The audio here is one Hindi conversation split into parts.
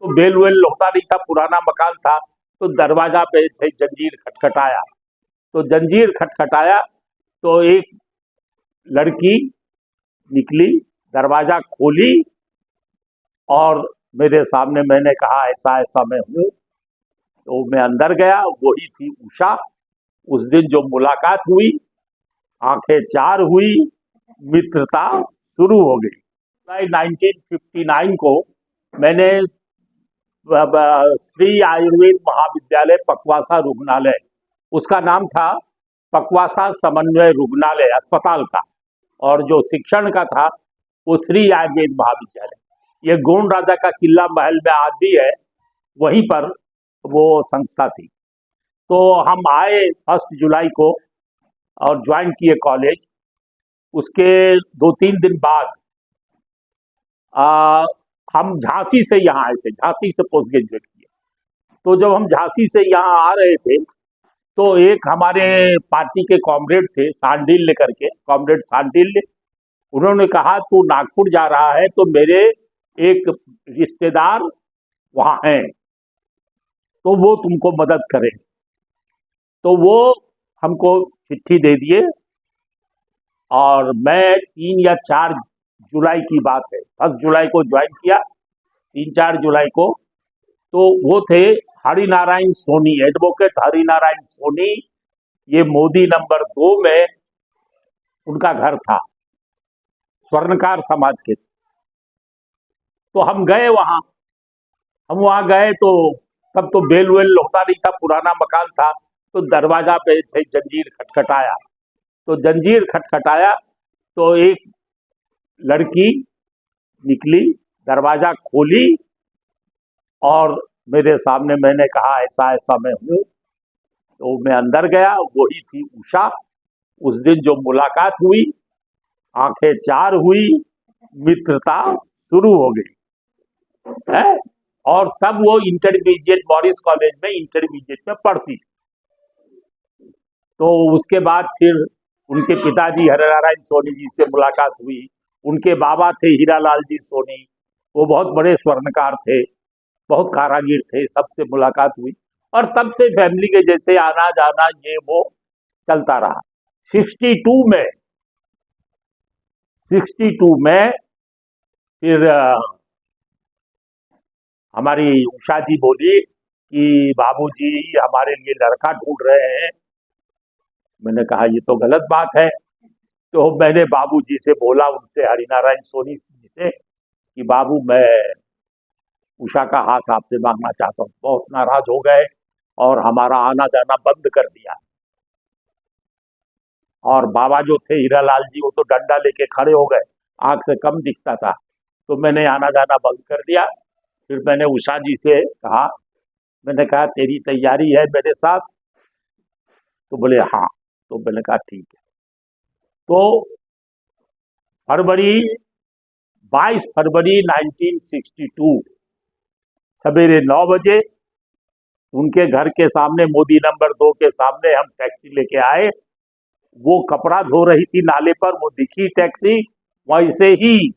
तो बेल वेल होता नहीं था, पुराना मकान था। तो दरवाजा पे से जंजीर खटखटाया, तो जंजीर खटखटाया तो एक लड़की निकली, दरवाजा खोली और मेरे सामने, मैंने कहा ऐसा ऐसा मैं हूँ। तो मैं अंदर गया, वही थी उषा। उस दिन जो मुलाकात हुई, आंखें चार हुई, मित्रता शुरू हो गई। 1959 को मैंने श्री आयुर्वेद महाविद्यालय पकवासा रुग्णालय, उसका नाम था पकवासा समन्वय रुग्णालय अस्पताल का, और जो शिक्षण का था वो श्री आयुर्वेद महाविद्यालय। ये गोंड राजा का किला महल में आज भी है, वहीं पर वो संस्था थी। तो हम आए 1 जुलाई को और ज्वाइन किए कॉलेज। उसके 2-3 दिन बाद हम झांसी से यहाँ आए थे, झांसी से पोस्ट ग्रेजुएट किए। तो जब हम झांसी से यहाँ आ रहे थे तो एक हमारे पार्टी के कॉमरेड थे, सांडिल लेकर के, कॉमरेड सांडिल, उन्होंने कहा तू नागपुर जा रहा है तो मेरे एक रिश्तेदार वहाँ हैं, तो वो तुमको मदद करें। तो वो हमको चिट्ठी दे दिए और मैं 3 या 4 जुलाई की बात है, 1 जुलाई को ज्वाइन किया, 3-4 जुलाई को। तो वो थे हरिनारायण सोनी, एडवोकेट हरिनारायण सोनी। ये मोदी नंबर 2 में उनका घर था, स्वर्णकार समाज के। तो हम गए वहाँ, हम वहाँ गए तो तब तो बेल वेल होता नहीं था, पुराना मकान था। तो दरवाजा पे से जंजीर खटखटाया, तो जंजीर खटखटाया तो एक लड़की निकली, दरवाजा खोली और मेरे सामने, मैंने कहा ऐसा ऐसा मैं हूँ। तो मैं अंदर गया, वही थी उषा। उस दिन जो मुलाकात हुई, आंखें चार हुई, मित्रता शुरू हो गई है। और तब वो इंटरमीडिएट, मॉरिस कॉलेज में इंटरमीडिएट में पढ़ती थी। तो उसके बाद फिर उनके पिताजी हरिनारायण सोनी जी से मुलाकात हुई। उनके बाबा थे हीरालाल जी सोनी, वो बहुत बड़े स्वर्णकार थे, बहुत कारागिर थे, सबसे मुलाकात हुई। और तब से फैमिली के जैसे आना जाना ये वो चलता रहा। 62 में फिर हमारी उषा जी बोली कि बाबूजी हमारे लिए लड़का ढूंढ रहे हैं। मैंने कहा ये तो गलत बात है। तो मैंने बाबूजी से बोला, उनसे, हरिनारायण सोनी जी से, कि बाबू मैं उषा का हाथ आपसे मांगना चाहता हूँ। बहुत नाराज हो गए और हमारा आना जाना बंद कर दिया। और बाबा जो थे हीरालाल जी, वो तो डंडा लेके खड़े हो गए, आंख से कम दिखता था। तो मैंने आना जाना बंद कर दिया। फिर मैंने उषा जी से कहा, मैंने कहा तेरी तैयारी है मेरे साथ? तो बोले हाँ। तो मैंने कहा ठीक है। तो 22 फरवरी 1962 सवेरे 9 बजे उनके घर के सामने, मोदी नंबर 2 के सामने, हम टैक्सी लेके आए। वो कपड़ा धो रही थी नाले पर, वो दिखी टैक्सी, वैसे ही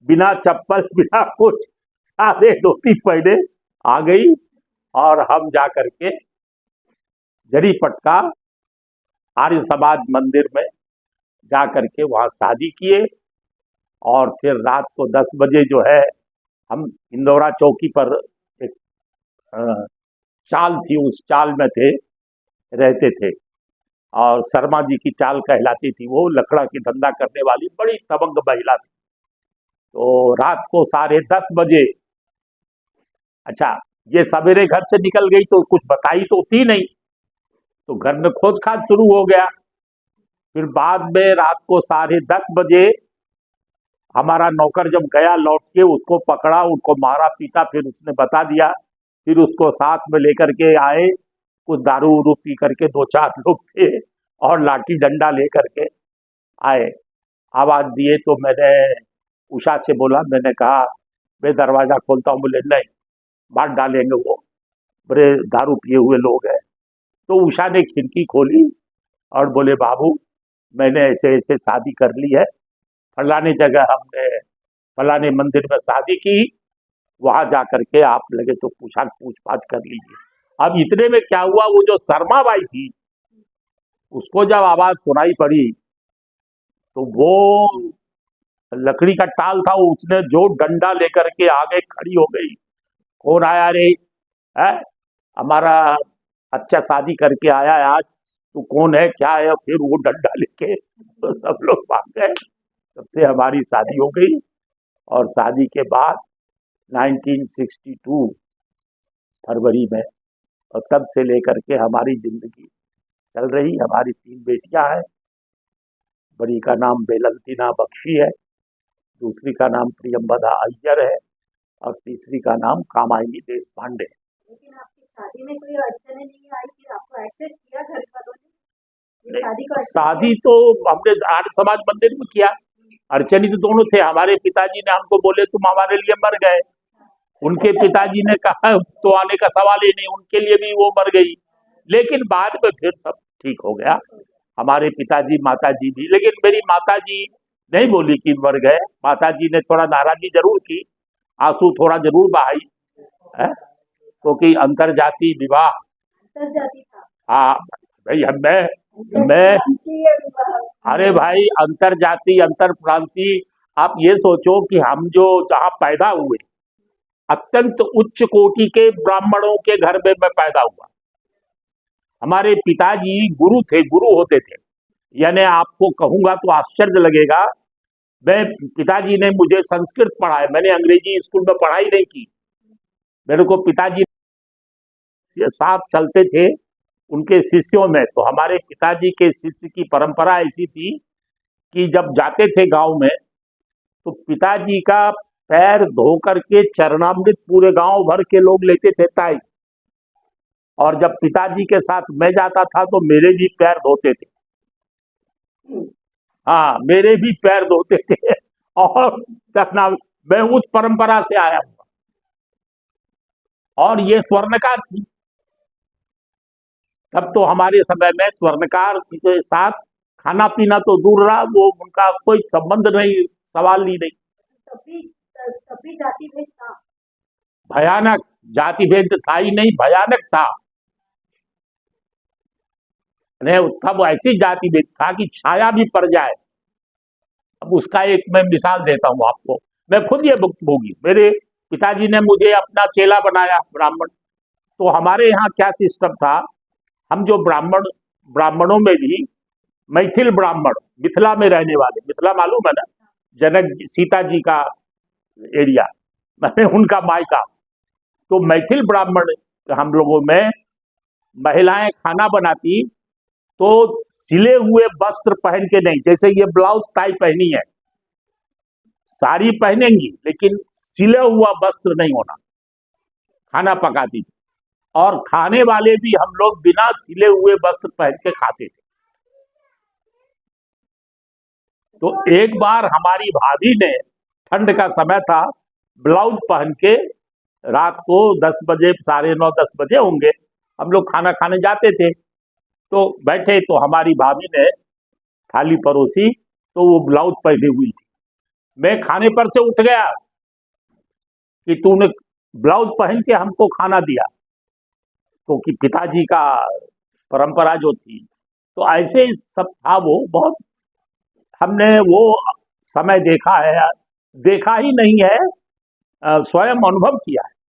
बिना चप्पल बिना कुछ, सादे धोती पहने आ गई। और हम जा करके जड़ी पटका आर्य समाज मंदिर में जा करके वहाँ शादी किए। और फिर रात को 10 बजे जो है, हम इंदौरा चौकी पर एक चाल थी, उस चाल में थे, रहते थे। और शर्मा जी की चाल कहलाती थी, वो लकड़ा की धंधा करने वाली बड़ी दबंग महिला थी। तो रात को 10:30 बजे, अच्छा ये सवेरे घर से निकल गई तो कुछ बताई तो थी नहीं, तो घर में खोज खाज शुरू हो गया। फिर बाद में रात को 10:30 बजे हमारा नौकर जब गया लौट के, उसको पकड़ा, उनको मारा पीटा, फिर उसने बता दिया। फिर उसको साथ में लेकर के आए, कुछ दारू उरू पी करके 2-4 लोग थे और लाठी डंडा लेकर के आए, आवाज दिए। तो मैंने उषा से बोला, मैंने कहा मैं दरवाजा खोलता हूँ। बोले नहीं, मार डालेंगे वो, बड़े दारू पिए हुए लोग हैं। तो उषा ने खिड़की खोली और बोले बाबू मैंने ऐसे ऐसे शादी कर ली है, फलाने जगह हमने फलाने मंदिर में शादी की, वहां जा करके आप लगे तो पूछताछ कर लीजिए। अब इतने में क्या हुआ, वो जो शर्मा बाई थी उसको जब आवाज सुनाई पड़ी तो वो लकड़ी का टाल था, उसने जो डंडा लेकर के आगे खड़ी हो गई। कौन आया रे? है हमारा अच्छा शादी करके आया है आज, तू कौन है क्या है? फिर वो डंडा लेके तो सब लोग भाग गए। तब से हमारी शादी हो गई और शादी के बाद 1962 फरवरी में, और तब से लेकर के हमारी जिंदगी चल रही। हमारी 3 बेटियां हैं। बड़ी का नाम बेलंतीना बख्शी है, दूसरी का नाम प्रियंवदा अय्यर है और तीसरी का नाम कामायनी देश पांडे। लेकिन आपकी शादी में कोई अड़चने नहीं आई? फिर आपको एक्सेप्ट किया घर वालों ने? शादी तो हमने आर्य समाज मंदिर में किया। अड़चनी तो दोनों थे। हमारे पिताजी ने हमको बोले तुम हमारे लिए मर गए, उनके पिताजी ने कहा तो आने का सवाल ही नहीं, उनके लिए भी वो मर गई। लेकिन बाद में फिर सब ठीक हो गया। हमारे पिताजी माताजी भी, लेकिन मेरी माताजी नहीं बोली कि मर गए। माताजी ने थोड़ा नाराजगी जरूर की, आंसू थोड़ा जरूर बहाई है, क्योंकि अंतरजातीय विवाह। अंतरजातीय था? हाँ भाई, मैं अरे भाई, अंतरजातीय अंतर प्रांतीय, आप ये सोचो कि हम जो जहाँ पैदा हुए, अत्यंत उच्च कोटि के ब्राह्मणों के घर में मैं पैदा हुआ। हमारे पिताजी गुरु थे, गुरु होते थे। यानी आपको कहूंगा तो आश्चर्य लगेगा, मैं पिताजी ने मुझे संस्कृत पढ़ाया, मैंने अंग्रेजी स्कूल में पढ़ाई नहीं की। मेरे को पिताजी साथ चलते थे उनके शिष्यों में। तो हमारे पिताजी के शिष्य की परंपरा ऐसी थी कि जब जाते थे गांव में तो पिताजी का पैर धो करके चरणामृत पूरे गांव भर के लोग लेते थे ताई, और जब पिताजी के साथ मैं जाता था तो मेरे भी पैर धोते थे। हाँ, मेरे भी पैर धोते थे और मैं उस परंपरा से आया हूँ। और ये स्वर्णकार थी। तब तो हमारे समय में स्वर्णकार के साथ खाना पीना तो दूर रहा, वो उनका कोई संबंध नहीं, सवाल ही नहीं। तब भी जाति भेद था? भयानक जाति भेद था ही नहीं, भयानक था। तब ऐसी जाति भेद था कि छाया भी पड़ जाए। अब उसका एक मैं मिसाल देता हूँ आपको, मैं खुद ये भुगतभोगी। मेरे पिताजी ने मुझे अपना चेला बनाया ब्राह्मण। तो हमारे यहाँ क्या सिस्टम था, हम जो ब्राह्मणों में भी मैथिल ब्राह्मण, मिथिला में रहने वाले, मिथिला मालूम है ना, जनक सीता जी का एरिया, मैंने उनका मायका। तो मैथिल ब्राह्मण हम लोगों में महिलाएं खाना बनाती तो सिले हुए वस्त्र पहन के नहीं, जैसे ये ब्लाउज टाई पहनी है, साड़ी पहनेंगी लेकिन सिले हुआ वस्त्र नहीं होना। खाना पकाती थी और खाने वाले भी हम लोग बिना सिले हुए वस्त्र पहन के खाते थे। तो एक बार हमारी भाभी ने, ठंड का समय था, ब्लाउज पहन के रात को 10 बजे, 9:30 10 बजे होंगे, हम लोग खाना खाने जाते थे। तो बैठे तो हमारी भाभी ने थाली परोसी, तो वो ब्लाउज पहनी हुई थी। मैं खाने पर से उठ गया कि तूने ब्लाउज पहन के हमको खाना दिया, क्योंकि पिताजी का परंपरा जो थी। तो ऐसे सब था। वो बहुत हमने वो समय देखा है, देखा ही नहीं है, स्वयं अनुभव किया है।